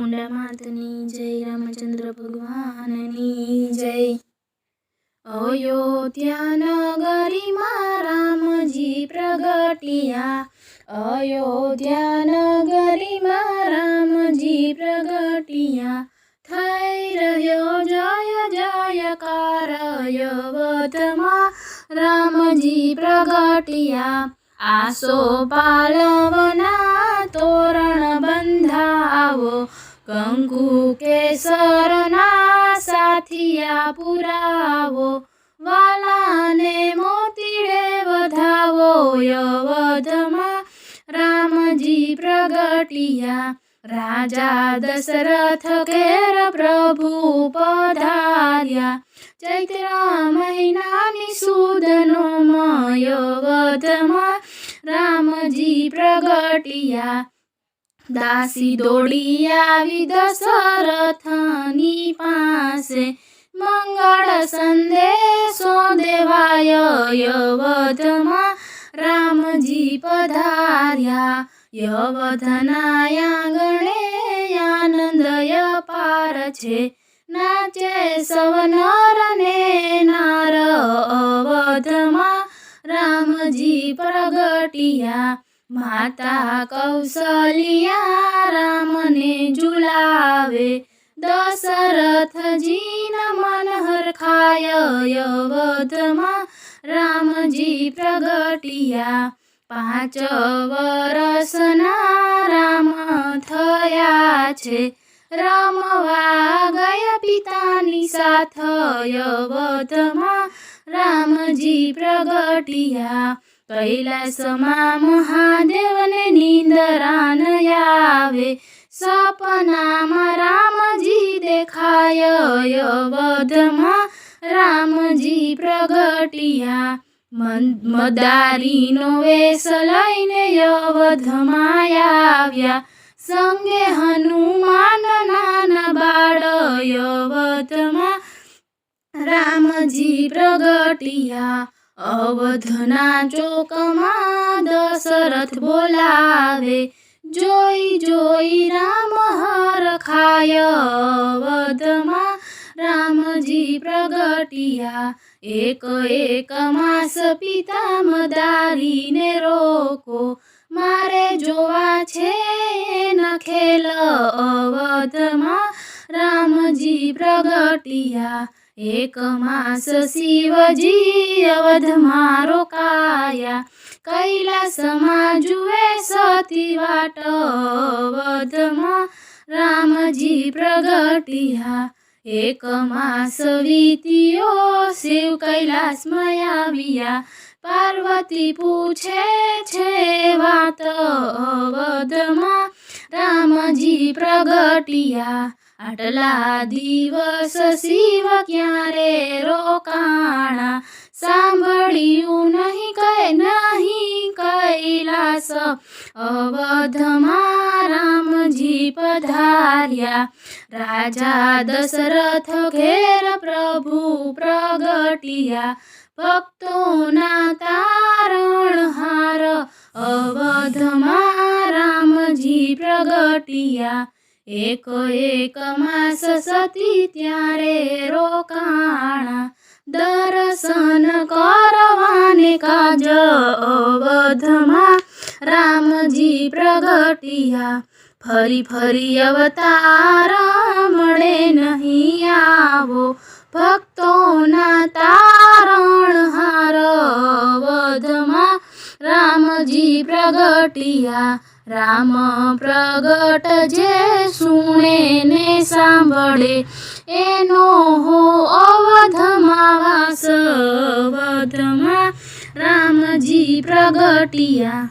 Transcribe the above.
चामुंडा मातनी जय, रामचंद्र भगवाननी जय। अयोध्या नगरी में रामजी प्रगटिया, अयोध्या नगरी में रामजी प्रगटिया। थई रह्यो जय जयकार अयोध्य में रामजी प्रगटिया। आसो पालवना तोरण बंधावो, कंकु केसरना साथिया पुरावो। वालाने मोतीड़े वधावो, अयोध्या रामजी प्रगटिया। राजा दशरथ केर प्रभु पधार्या, चैत्र महीनानी सुदनों अयोध्या रामजी प्रगटिया। दासी दौड़ी आवी दशरथनी पासे, मंगल संदेशो देवाय अयोध्या रामजी पधार्या। अयोध्याना गणे आनंदय पार छे, नाचे सव नर ने नार अयोध्या रामजी प्रगटिया। माता कौशल्या राम ने झुलावे, दशरथ जी न मन हरखाय अयोध्या रामजी प्रगटिया। 5 वर्षना राम थया छे, रमवा गया पितानी साथ अयोध्या रामजी प्रगटिया। कैलासमा महादेव ने निंदरा न आवे, सपनामा रामजी देखाय अयोध्या रामजी प्रगटिया। मदारी नो वेश लईने अयोध्या आव्या, संगे हनुमान नाना बाळ अयोध्या रामजी प्रगटिया। अवधना चौकमा दशरथ बोलावे, जोई जोई राम हरखाय अयोध्या रामजी प्रगटिया। एक एक मास पिता मदारी ने रोको, मारे जोवा छे न खेल अयोध्या रामजी प्रगटिया। 1 मास शिवजी अवधमा रोकाया, कैलासमा जुए सती वाट अयोध्या रामजी प्रगटिया। 1 मास वीत्यो शिव कैलास में आव्या, पार्वती पूछे छे वात अयोध्या रामजी प्रगटिया। आटला दिवस शिव क्यारे रोकाणा, सांभळ्यु नहीं कैलास अयोध्या रामजी पधार्या। राजा दशरथ घेर प्रभु प्रगटिया, भक्तोना तारणहार अयोध्या रामजी प्रगटिया। 1 मास सती त्यारे रोकाणा, दर्शन करवाने काज अयोध्या रामजी प्रगटिया। फरी फरी अवतार मळे नहीं आवो, भक्तोना तारणहार अयोध्या रामजी प्रगटिया। राम प्रगट जे सुने ने सांभळे, एनो हो अवधमा वास अयोध्या रामजी प्रगटिया।